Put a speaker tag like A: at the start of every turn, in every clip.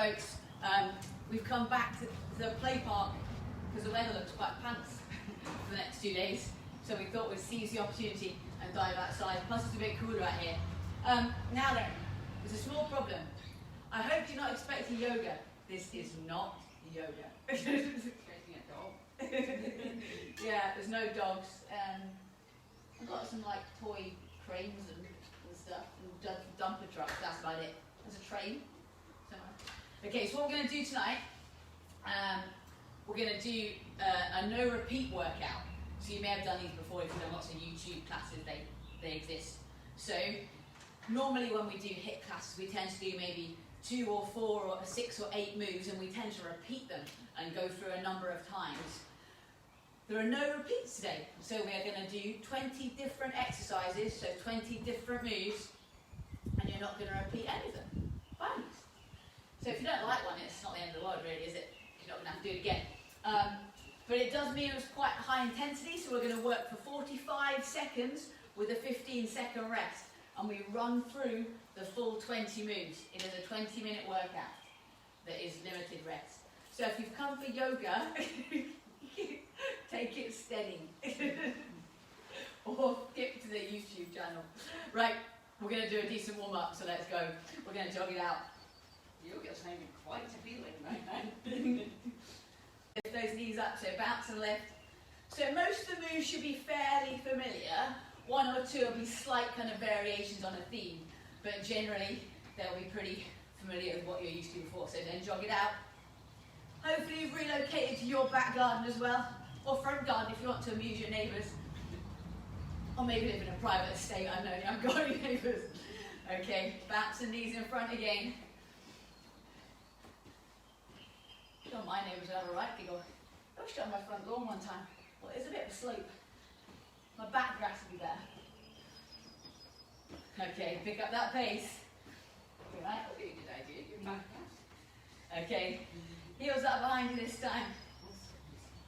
A: folks. We've come back to the play park because the weather looks quite pants for the next 2 days. So we thought we'd seize the opportunity and dive outside. Plus it's a bit cooler out here. Now then, there's a small problem. I hope you're not expecting yoga. This is not yoga. Expecting a dog. Yeah, there's no dogs. I've got some like toy cranes and stuff, and dumper trucks, that's about it. There's a train somewhere. Okay, so what we're going to do tonight, we're going to do a no repeat workout. So you may have done these before if you've done lots of YouTube classes, they exist. So normally when we do HIIT classes, we tend to do maybe 2 or 4 or 6 or 8 moves, and we tend to repeat them and go through a number of times. There are no repeats today, so we are going to do 20 different exercises, so 20 different moves, and you're not going to repeat any of them. Fine. So if you don't like one, it's not the end of the world really, is it? You're not going to have to do it again. But it does mean it's quite high intensity, so we're going to work for 45 seconds with a 15-second rest, and we run through the full 20 moves. It is a 20-minute workout that is limited rest. So if you've come for yoga, take it steady. Or skip to the YouTube channel. Right, we're going to do a decent warm-up, so let's go. We're going to jog it out. Yoga's making quite a feeling right now. Lift those knees up, so bounce and lift. So most of the moves should be fairly familiar. 1 or 2 will be slight kind of variations on a theme, but generally they'll be pretty familiar with what you're used to before. So then jog it out. Hopefully you've relocated to your back garden as well, or front garden if you want to amuse your neighbours. Or maybe live in a private estate, I know you haven't got any neighbours. Okay, bounce the knees in front again. Sure, my neighbours will have a right giggle. I was on my front lawn one time. Well, it's a bit of a slope. My back grass will be there. Okay, pick up that pace. Right, that'll be a good idea, your back grass. Okay, heels up behind you this time.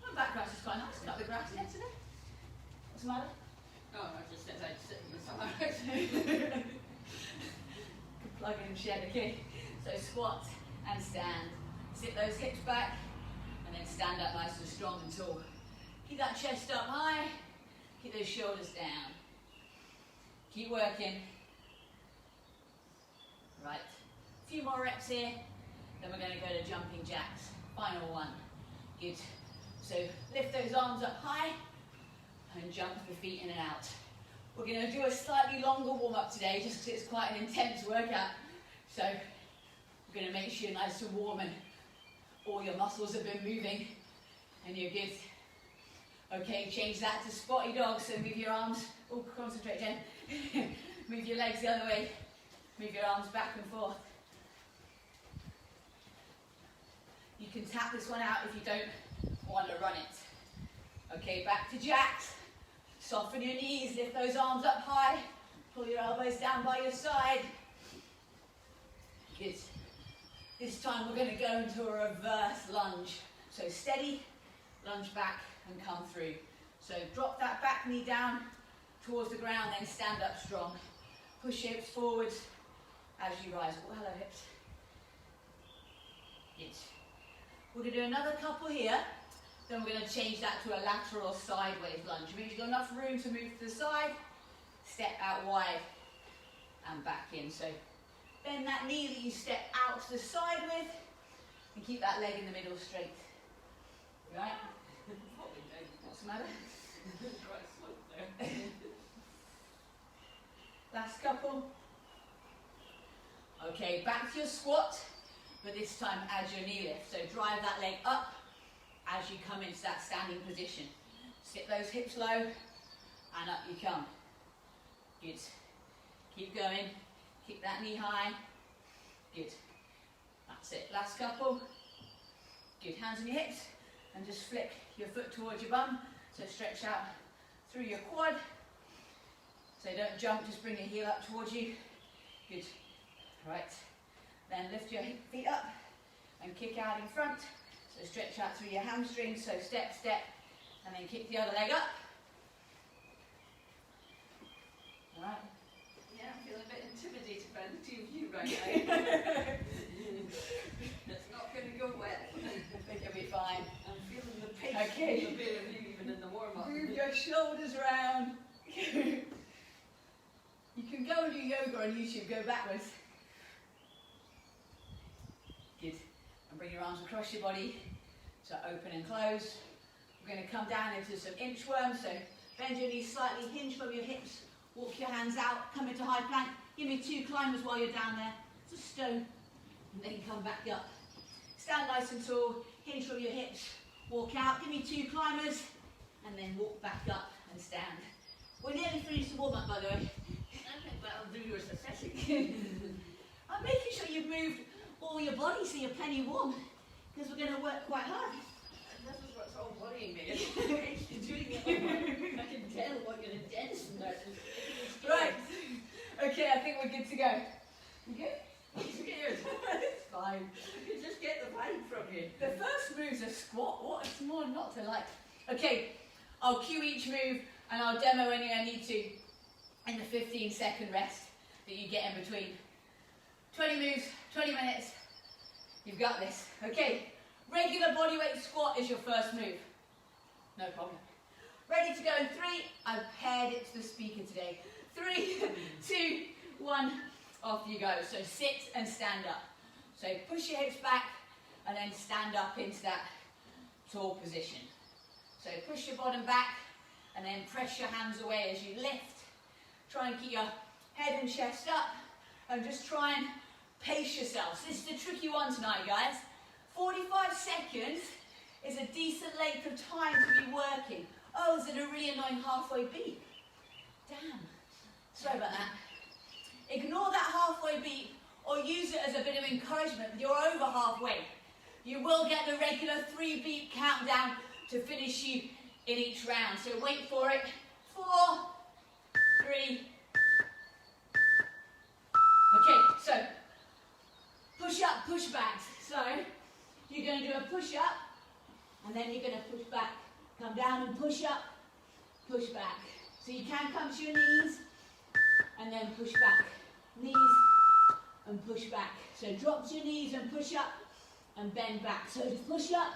A: My back grass is quite nice. Cut the grass yesterday. What's the matter? Oh, I just said I'd sit in the sun. Could plug in the shed, okay? So squat and stand. Sit those hips back and then stand up nice and strong and tall. Keep that chest up high. Keep those shoulders down. Keep working. Right. A few more reps here. Then we're going to go to jumping jacks. Final one. Good. So lift those arms up high and jump the feet in and out. We're going to do a slightly longer warm-up today just because it's quite an intense workout. So we're going to make sure you're nice and warm and all your muscles have been moving and you're good. Okay, change that to spotty dog, so move your arms. Oh, concentrate, Jen. Move your legs the other way. Move your arms back and forth. You can tap this one out if you don't want to run it. Okay, back to jacks. Soften your knees, lift those arms up high. Pull your elbows down by your side. Good. This time we're going to go into a reverse lunge. So steady, lunge back and come through. So drop that back knee down towards the ground, then stand up strong. Push your hips forward as you rise. Oh, hello hips. Good. We're going to do another couple here. Then we're going to change that to a lateral sideways lunge. Means you've got enough room to move to the side, step out wide and back in. So bend that knee that you step out to the side with and keep that leg in the middle straight. Right? What's the matter? Last couple. Okay, back to your squat, but this time add your knee lift. So drive that leg up as you come into that standing position. Sit those hips low and up you come. Good. Keep going. Keep that knee high. Good. That's it. Last couple. Good. Hands on your hips and just flick your foot towards your bum. So stretch out through your quad. So don't jump, just bring your heel up towards you. Good. Right. Then lift your feet up and kick out in front. So stretch out through your hamstrings. So step, step, and then kick the other leg up. All right. Yeah, I'm feeling a bit intimidated by the two of you right now. Okay.
B: Even in the warm-up.
A: Move your shoulders around. You can go and do yoga on YouTube, go backwards. Good. And bring your arms across your body. So open and close. We're going to come down into some inchworms. So bend your knees slightly, hinge from your hips. Walk your hands out, come into high plank. Give me 2 climbers while you're down there. Just stone. And then come back up. Stand nice and tall, hinge from your hips. Walk out, give me 2 climbers. And then walk back up and stand. We're nearly finished the warm-up, by the way.
B: I think that'll do your successing.
A: I'm making sure you've moved all your body so you're plenty warm. Because we're going to work quite hard.
B: And this is what's all worrying me. You're doing it all. I can tell what you're intense and that.
A: Right. Okay, I think we're good to go. You good?
B: I'm scared.
A: It's fine.
B: I can just get the vibe from you.
A: The first move's a squat. What is more not to like? Okay, I'll cue each move and I'll demo any I need to in the 15-second rest that you get in between. 20 moves, 20 minutes. You've got this. Okay, regular bodyweight squat is your first move. No problem. Ready to go in 3. I've paired it to the speaker today. 3, 2, 1, off you go. So sit and stand up. So push your hips back and then stand up into that tall position. So push your bottom back and then press your hands away as you lift. Try and keep your head and chest up and just try and pace yourself. This is the tricky one tonight, guys. 45 seconds is a decent length of time to be working. Oh, is it a really annoying halfway beat? Damn. Sorry about that. Ignore that halfway beat or use it as a bit of encouragement. You're over halfway. You will get the regular 3-beat countdown to finish you in each round. So wait for it. 4, 3. Okay, so push up, push back. So you're going to do a push up and then you're going to push back. Come down and push up, push back. So you can come to your knees and then push back. Knees and push back. So drop to your knees and push up and bend back. So just push up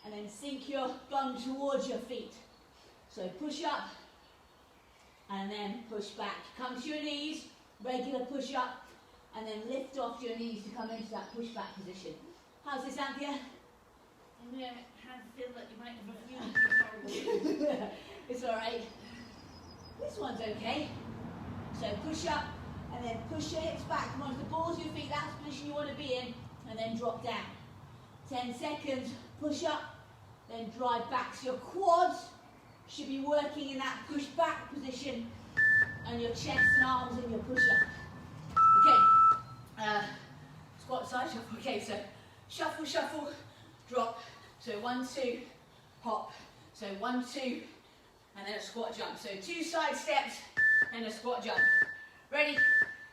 A: and then sink your bum towards your feet. So push up and then push back. Come to your knees, regular push up, and then lift off your knees to come into that push back position. How's this, Anthea?
B: I feel like you might have a few horrible.
A: It's alright. This one's okay. So push up and then push your hips back. Come on to the balls of your feet, that's the position you want to be in, and then drop down. 10 seconds, push up, then drive back. So your quads should be working in that push back position and your chest and arms in your push up. Okay, squat side shuffle. Okay, so shuffle, shuffle, drop. So 1, 2, hop. So 1, 2, and then a squat jump. So 2 side steps and a squat jump. Ready,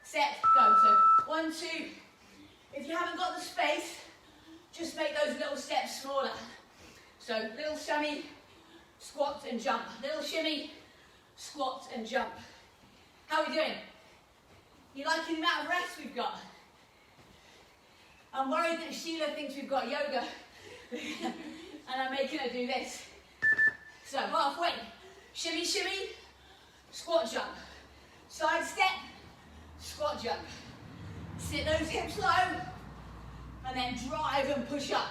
A: set, go. So 1, 2. If you haven't got the space, just make those little steps smaller. So little shimmy, squat and jump. Little shimmy, squat and jump. How are we doing? You liking the amount of rest we've got? I'm worried that Sheila thinks we've got yoga and I'm making her do this. So halfway, shimmy, shimmy, squat jump. Side step, squat jump. Sit those hips low and then drive and push up.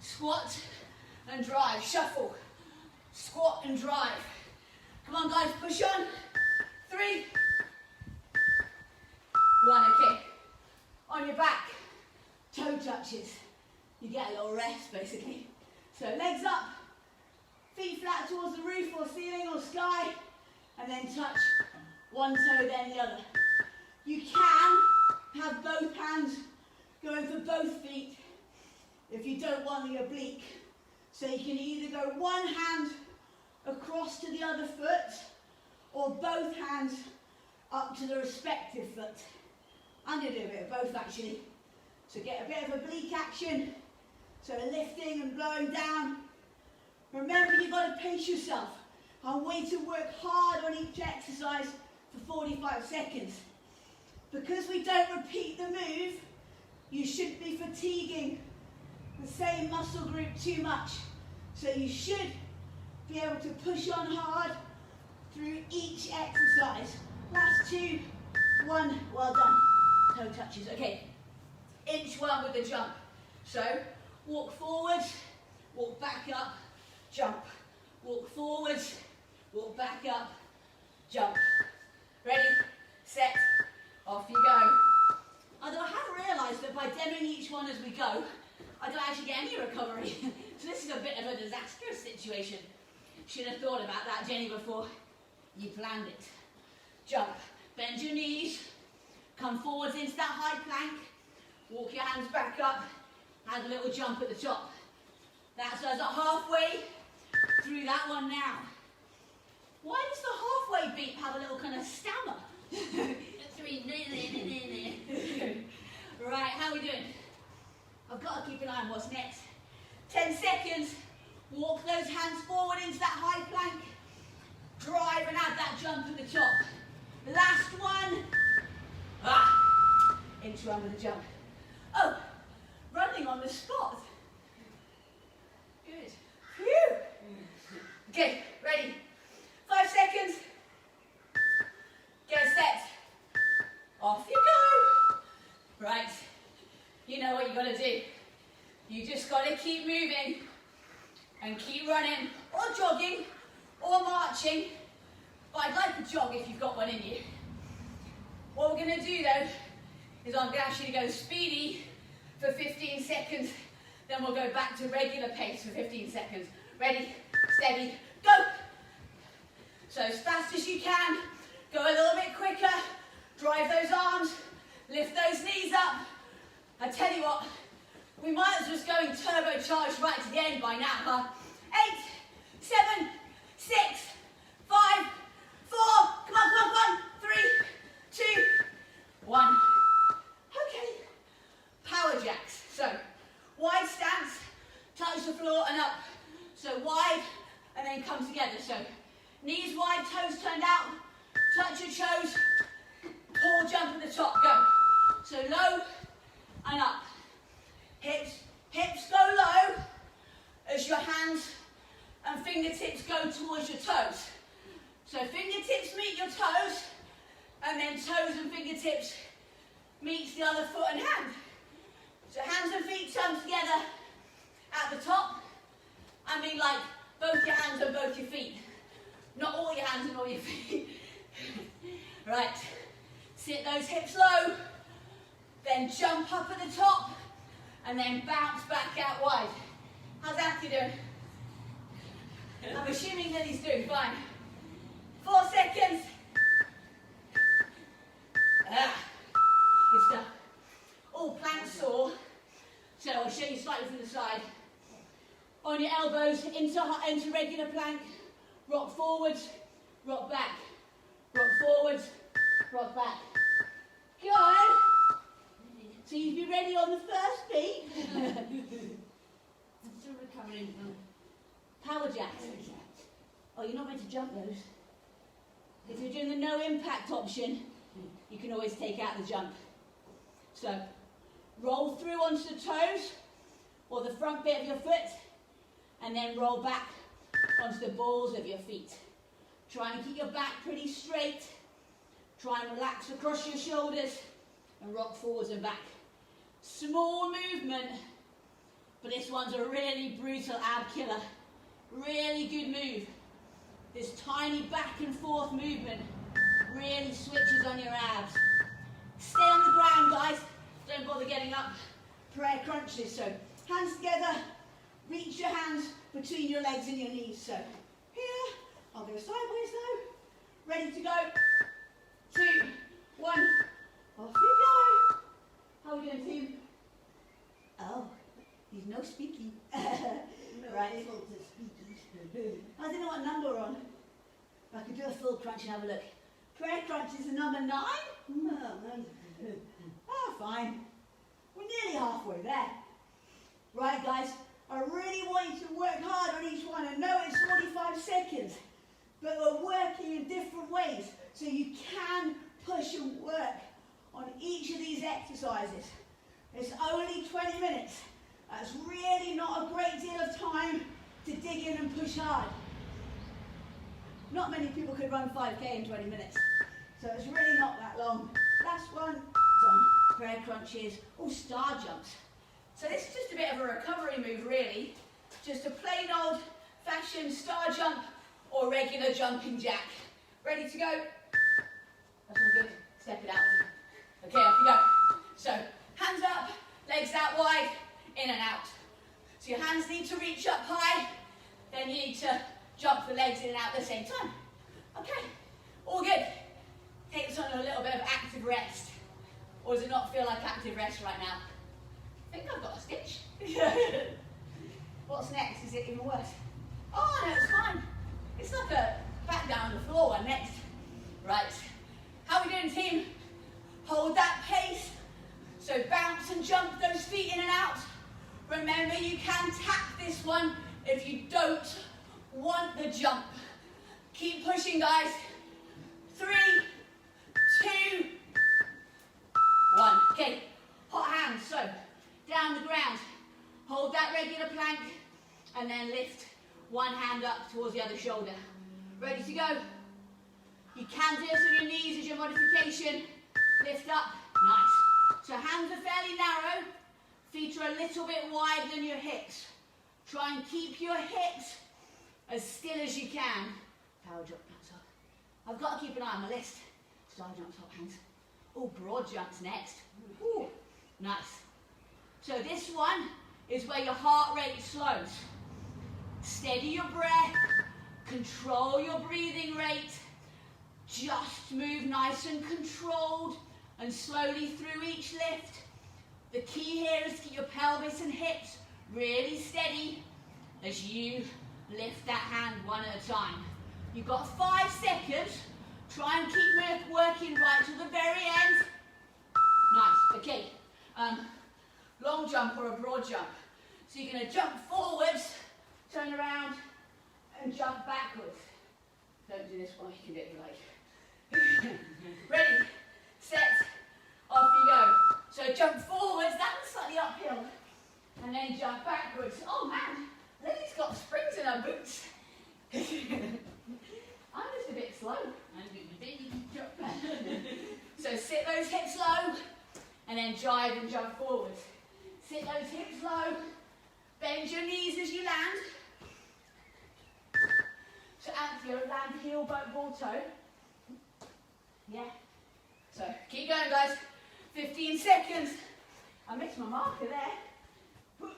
A: Squat and drive, shuffle, squat and drive. Come on guys, push on. 3, 1, okay. On your back, toe touches. You get a little rest basically. So legs up, feet flat towards the roof or ceiling or sky, and then touch one toe then the other. You can have both hands going for both feet if you don't want the oblique. So you can either go one hand across to the other foot or both hands up to the respective foot. I'm going to do a bit of both actually. So get a bit of oblique action. So lifting and blowing down. Remember, you've got to pace yourself. I want you to work hard on each exercise for 45 seconds. Because we don't repeat the move, you shouldn't be fatiguing the same muscle group too much.
C: So you should be able to push on hard through each exercise. Last 2, 1, well done. Toe touches. Okay, inch 1 with the jump. So walk forwards, walk back up, jump. Walk forwards, walk back up, jump. Ready, set, off you go. Although I have realised that by demoing each one as we go, I don't actually get any recovery. So this is a bit of a disastrous situation. Should have thought about that, Jenny, before you planned it. Jump, bend your knees, come forwards into that high plank, walk your hands back up, add a little jump at the top. That's us at halfway through that one now. Why does the halfway beat have a little kind of stammer?
B: 3,
C: Right, how are we doing? I've got to keep an eye on what's next. 10 seconds. Walk those hands forward into that high plank. Drive and add that jump at the top. Last one. Inch 1 with a jump. Oh, running on the spot.
B: Good.
C: Phew. Okay, ready. 5 seconds. Get set. Off you go. Right, you know what you got to do. You just got to keep moving and keep running or jogging or marching. But I'd like to jog if you've got one in you. What we're going to do though is I'm going to ask you to go speedy for 15 seconds. Then we'll go back to regular pace for 15 seconds. Ready, steady, go. So as fast as you can, go a little bit quicker. Drive those arms, lift those knees up. I tell you what, we might as well just go and turbocharge right to the end by now, huh? 8, 7, 6, 5, 4, come on, 3, 2, 1. Okay, power jacks. So, wide stance, touch the floor and up. So wide and then come together. So, knees wide, toes turned out, touch your toes, pull, jump at the top, go. So low and up. Hips go low as your hands and fingertips go towards your toes. So fingertips meet your toes, and then toes and fingertips meets the other foot and hand. So hands and feet come together at the top. I mean like both your hands and both your feet. Not all your hands and all your feet. Right, sit those hips low, then jump up at the top, and then bounce back out wide. How's Anthony doing? I'm assuming that he's doing fine. 4 seconds. Good stuff. All planks sore, so I'll show you slightly from the side. On your elbows, into regular plank, rock forwards, rock back. Rock forwards, rock back. Good. So you'd be ready on the first beat.
B: I'm still recovering from
C: Power jacks. Oh, you're not meant to jump those. If you're doing the no impact option, you can always take out the jump. So, roll through onto the toes, or the front bit of your foot, and then roll back onto the balls of your feet. Try and keep your back pretty straight. Try and relax across your shoulders, and rock forwards and back. Small movement, but this one's a really brutal ab killer. Really good move. This tiny back and forth movement really switches on your abs. Stay on the ground, guys. Don't bother getting up. Prayer crunches. So hands together. Reach your hands between your legs and your knees. So here, I'll go sideways though. Ready to go. 2, 1. Off you go. How are we doing, team? Oh, he's no speaking. Right. I don't know what number we're on. I could do a full crunch and have a look. Prayer crunch is the number 9? Fine. We're nearly halfway there. Right, guys, I really want you to work hard on each one. I know it's 45 seconds, but we're working in different ways, so you can push and work on each of these exercises. It's only 20 minutes. That's really not a great deal of time to dig in and push hard. Not many people could run 5K in 20 minutes, so it's really not that long. Last one is on prayer crunches or star jumps. So this is just a bit of a recovery move really, just a plain old fashioned star jump or regular jumping jack. Ready to go? That's all good. Step it out. Okay, off you go. So hands up, legs out wide, in and out. So your hands need to reach up high, then you need to jump the legs in and out at the same time. Okay, all good. Take this on a little bit of active rest. Or does it not feel like active rest right now? I think I've got a stitch. What's next? Is it even worse? Oh no, it's fine. It's like a back down the floor one next. Right, how are we doing, team? Hold that pace. So bounce and jump those feet in and out. Remember, you can tap this one if you don't want the jump. Keep pushing, guys. 3, 2, 1. Okay, hot hands. So down the ground. Hold that regular plank and then lift one hand up towards the other shoulder. Ready to go? You can do this with your knees as your modification. Lift up. Nice. So hands are fairly narrow. Feet are a little bit wider than your hips. Try and keep your hips as still as you can. Power jump, bounce up. I've got to keep an eye on my list. Star jumps, hop hands. Oh, broad jumps next. Ooh, nice. So this one is where your heart rate slows. Steady your breath. Control your breathing rate. Just move nice and controlled and slowly through each lift. The key here is to keep your pelvis and hips really steady as you lift that hand one at a time. You've got 5 seconds. Try and keep working right to the very end. Nice. Okay. Long jump or a broad jump. So you're going to jump forwards, turn around, and jump backwards. Don't do this one. You can do it if you like. Ready, set, off you go. So jump forwards, that was slightly uphill, and then jump backwards. Oh man, Lily's got springs in her boots. I'm just a bit slow. So sit those hips low, and then jive and jump forwards. Sit those hips low, bend your knees as you land. So Anthea, land heel, ball toe. Yeah. So keep going, guys. 15 seconds. I missed my marker there.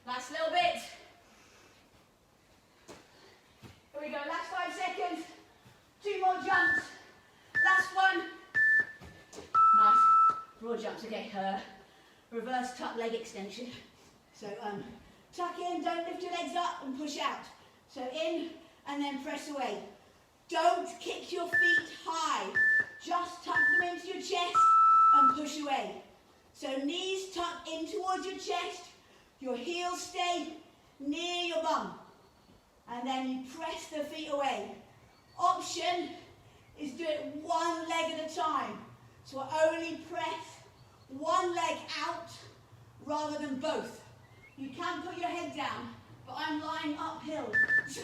C: Last little bit. Here we go. Last 5 seconds. 2 more jumps. Last one. Nice. Broad jumps. Okay. Reverse tuck leg extension. So tuck in. Don't lift your legs up and push out. So in and then press away. Don't kick your feet high. Just tuck them into your chest and push away. So knees tuck in towards your chest. Your heels stay near your bum. And then you press the feet away. Option is do it one leg at a time. So I only press one leg out rather than both. You can put your head down, but I'm lying uphill. So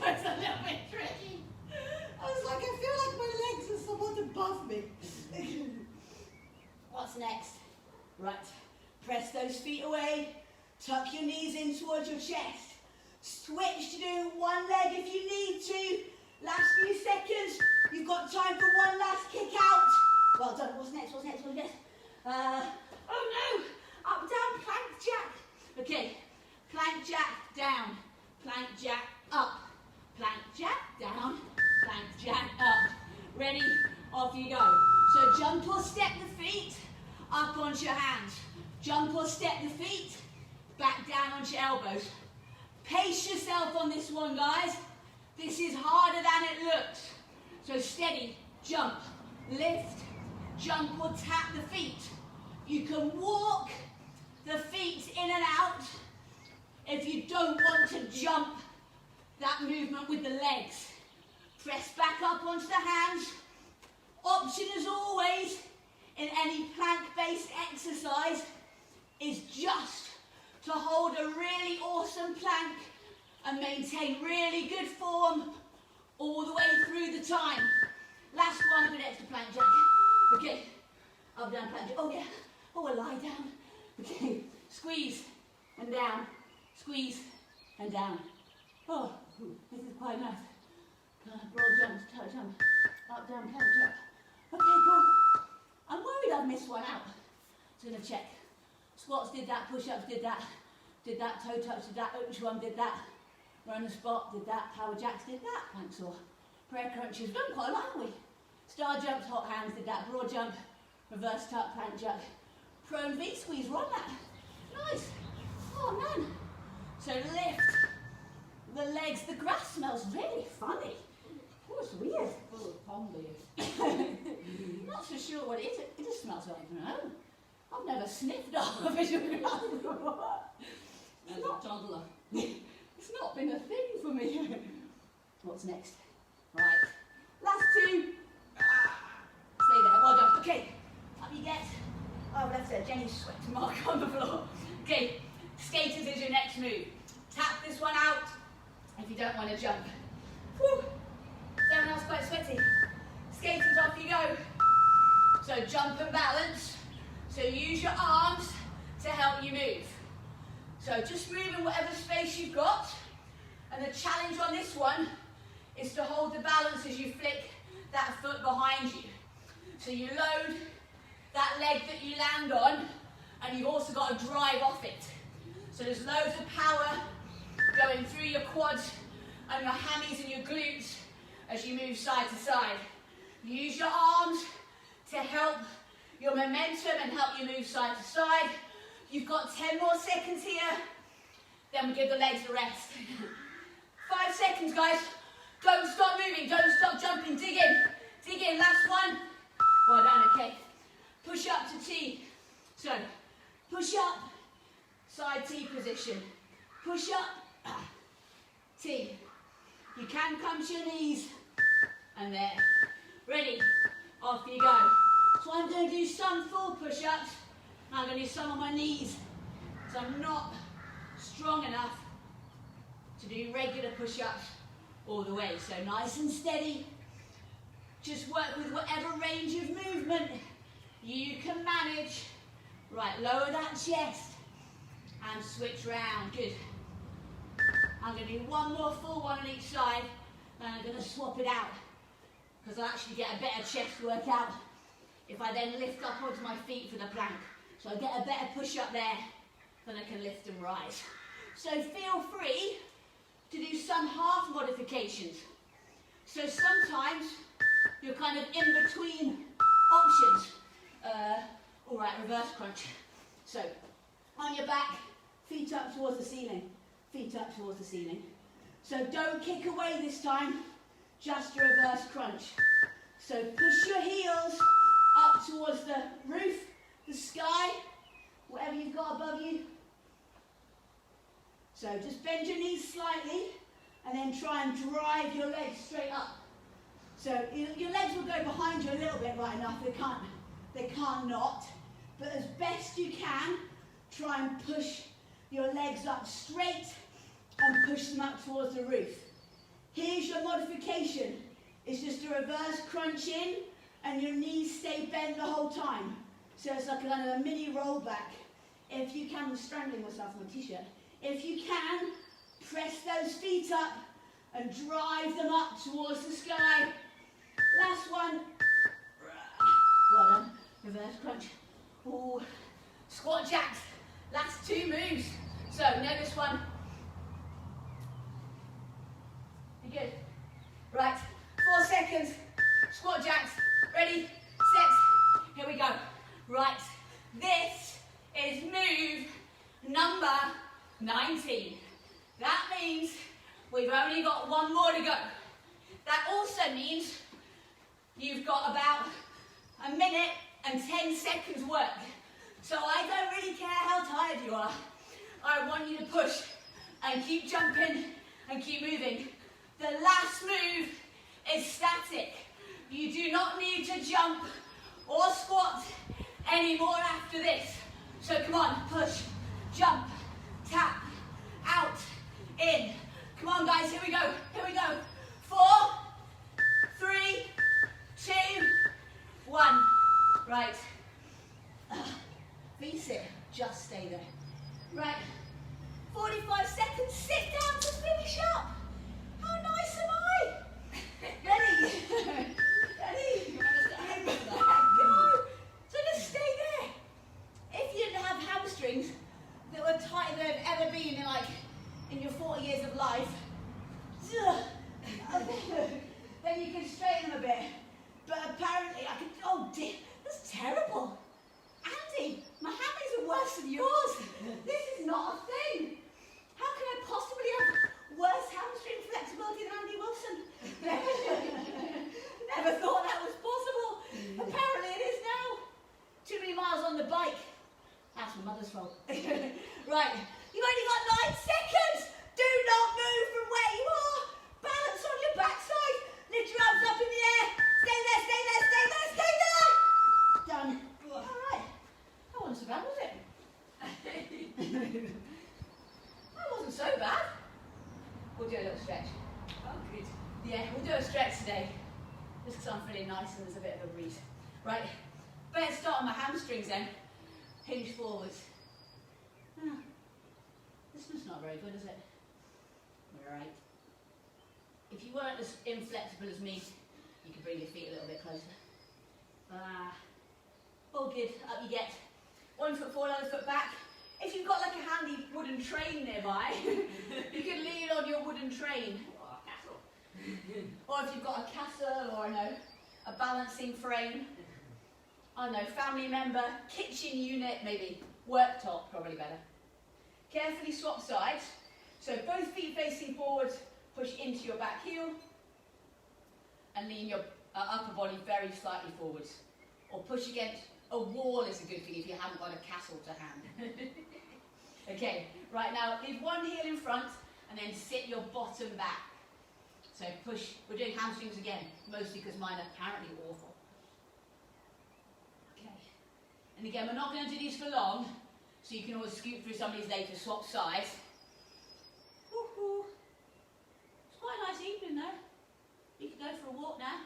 C: it's a little bit tricky. I was like, I feel like my legs are somewhat above me. What's next? Right. Press those feet away. Tuck your knees in towards your chest. Switch to do one leg if you need to. Last few seconds. You've got time for one last kick out. Well done. What's next? What's next? What's next? Oh no! Up, down, plank jack. Okay. Plank jack, down. Plank jack, up. Plank jack, down. Plank jack, up. Ready? Off you go. So jump or step the feet up onto your hands. Jump or step the feet back down onto your elbows. Pace yourself on this one, guys. This is harder than it looks. So steady, jump, lift, jump or tap the feet. You can walk the feet in and out if you don't want to jump that movement with the legs. Press back up onto the hands. Option as always in any plank-based exercise is just to hold a really awesome plank and maintain really good form all the way through the time. Last one, good extra plank jack. Okay, up, down, plank jack. Oh yeah, oh, a lie down. Okay, squeeze and down, squeeze and down. Oh, this is quite nice. Broad jumps, toe jump, up, down, plank jump. Okay, go. I'm worried I've missed one out. So I'm going to check. Squats did that, push-ups did that, toe touch did that, open one did that, we're on the spot did that, power jacks did that, planks or prayer crunches. We've done quite a lot, haven't we? Star jumps, hot hands did that, broad jump, reverse tuck, plank jack, prone V squeeze, we're on that. Nice. Oh man. So lift the legs. The grass smells really funny. Oh, it's weird.
B: Full of palm leaves.
C: Not so sure what it is. It just smells like, I don't know. I've never sniffed artificial grass before.
B: As a toddler.
C: It's not been a thing for me. What's next? Right. Last two. Stay there. Well done. Okay. Up you get. Oh, that's it. Jenny's sweat mark on the floor. Okay. Skaters is your next move. Tap this one out if you don't want to jump. Whew. Everyone else quite sweaty. Skaters, off you go. So jump and balance. So use your arms to help you move. So just move in whatever space you've got. And the challenge on this one is to hold the balance as you flick that foot behind you. So you load that leg that you land on, and you've also got to drive off it. So there's loads of power going through your quads and your hammies and your glutes as you move side to side. Use your arms to help your momentum and help you move side to side. You've got 10 more seconds here, then we give the legs a rest. 5 seconds, guys. Don't stop moving, don't stop jumping, dig in, last one. Well done, okay. Push up to T. So, push up, side T position. Push up, T. You can come to your knees, and there. Ready, off you go. So I'm going to do some full push-ups, and I'm going to do some on my knees. So I'm not strong enough to do regular push-ups all the way. So nice and steady. Just work with whatever range of movement you can manage. Right, lower that chest and switch round. Good. I'm going to do one more full one on each side, and I'm going to swap it out because I'll actually get a better chest workout if I then lift up onto my feet for the plank. So I get a better push up there than I can lift and rise. So feel free to do some half modifications. So sometimes you're kind of in between options. All right, reverse crunch. So on your back, feet up towards the ceiling, feet up towards the ceiling. So don't kick away this time, just a reverse crunch. So push your heels up towards the roof, the sky, whatever you've got above you. So just bend your knees slightly and then try and drive your legs straight up. So your legs will go behind you a little bit right enough, they can't not, but as best you can, try and push your legs up straight and push them up towards the roof. Here's your modification. It's just a reverse crunch in and your knees stay bent the whole time. So it's like kind of a mini roll back. If you can, I'm strangling myself in my t-shirt. If you can, press those feet up and drive them up towards the sky. Last one. Well done. Reverse crunch. Ooh. Squat jacks. Last two moves. So, know this one. You good? Right. 4 seconds. Squat jacks. Ready? Set. Here we go. Right. This is move number 19. That means we've only got one more to go. That also means you've got about a minute and 10 seconds work. So I don't really care how tired you are. I want you to push and keep jumping and keep moving. The last move is static. You do not need to jump or squat anymore after this. So come on, push, jump, tap, out, in. Come on guys, here we go, here we go. 4, 3, 2, 1. Right. Face it, just stay there. Right. 45 seconds, sit down to finish up. How nice am I? Ready? Ready? Go. So just stay there. If you have hamstrings that were tighter than they've ever been in your 40 years of life, then you can straighten them a bit. But apparently I can, oh dear, that's terrible. Andy, my hammies are worse than yours. This is not a thing. How can I possibly have worse hamstring flexibility than Andy Wilson? Never thought that was possible. Apparently it is now. Too many miles on the bike. That's my mother's fault. Right, you've only got 9 seconds. Do not move from where you are. Balance on your backside. Lift your arms up in the air. Stay there, stay there, stay there, stay there. Done. All right. That wasn't so bad, was it? That wasn't so bad. We'll do a little stretch.
B: Oh, good.
C: Yeah, we'll do a stretch today. Just because I'm feeling nice and there's a bit of a breeze. Right, better start on my hamstrings then. Hinge forwards. This one's not very good, is it? Right. If you weren't as inflexible as me, you could bring your feet a little bit closer. All good, up you get. 1 foot forward, other foot back. If you've got like a handy wooden train nearby, you can lean on your wooden train.
B: Oh, castle.
C: Or if you've got a castle or a balancing frame. I don't know, family member, kitchen unit maybe, worktop probably better. Carefully swap sides. So both feet facing forwards, push into your back heel and lean your upper body very slightly forwards. Or push against a wall is a good thing if you haven't got a castle to hand. Okay, right now leave one heel in front and then sit your bottom back. So push, we're doing hamstrings again, mostly because mine are apparently awful. Okay, and again we're not going to do these for long, so you can always scoot through some of these later, swap sides. Woohoo! It's quite a nice evening though. You can go for a walk now,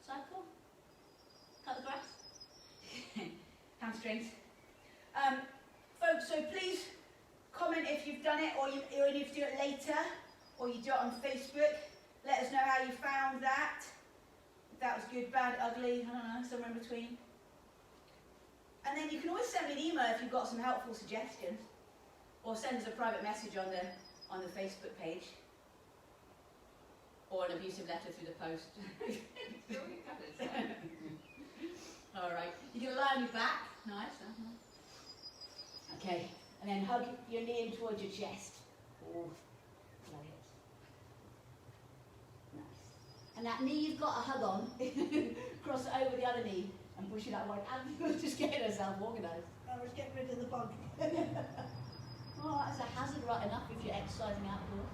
C: cycle, cut the grass. Hamstrings. Folks, so please comment if you've done it or if you do it later or you do it on Facebook. Let us know how you found that. If that was good, bad, ugly, I don't know, somewhere in between. And then you can always send me an email if you've got some helpful suggestions or send us a private message on the Facebook page or an abusive letter through the post. All right, you can lie on your back. Nice. Okay, and then hug your knee in towards your chest. Oh, love it. Nice. And that knee you've got a hug on, cross it over the other knee and push it that way. And just getting herself organised. Oh, let's get rid of the bug. Oh, that's a hazard right enough if you're exercising outdoors.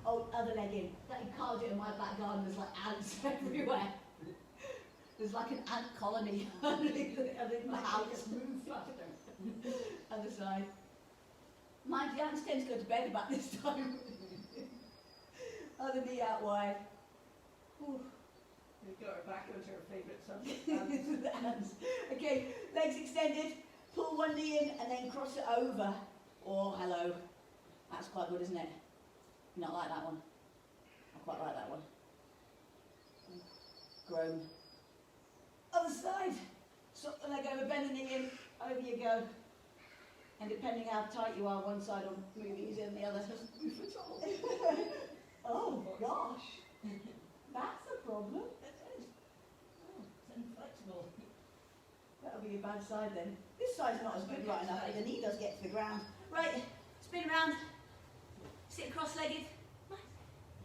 C: Oh, other leg in. That you can't do it in my back garden. There's like ants everywhere. There's like an ant colony underneath the house. Move faster. Other side. Mind the ants tend to go to bed about this time. Other knee out wide. Ooh.
B: We've got her back onto her favourite subject.
C: The ants. Okay, legs extended. Pull one knee in and then cross it over. Oh, hello. That's quite good, isn't it? You not like that one? I quite like that one. Grown. Other side. Swap the leg over, bend the knee in, over you go. And depending how tight you are, one side will move easier than the other. Oh gosh. That's a problem.
B: It is. Oh, it's inflexible.
C: That'll be a bad side then. This side's not as good right enough, but the knee does get to the ground. Right, spin around. Sit cross-legged. Nice.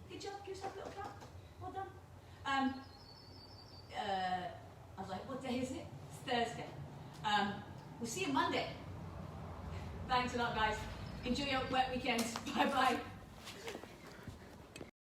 C: Good job, give yourself a little clap. Well done. I was like, what day is it? It's Thursday. We'll see you Monday. Thanks a lot, guys. Enjoy your wet weekends. Bye-bye.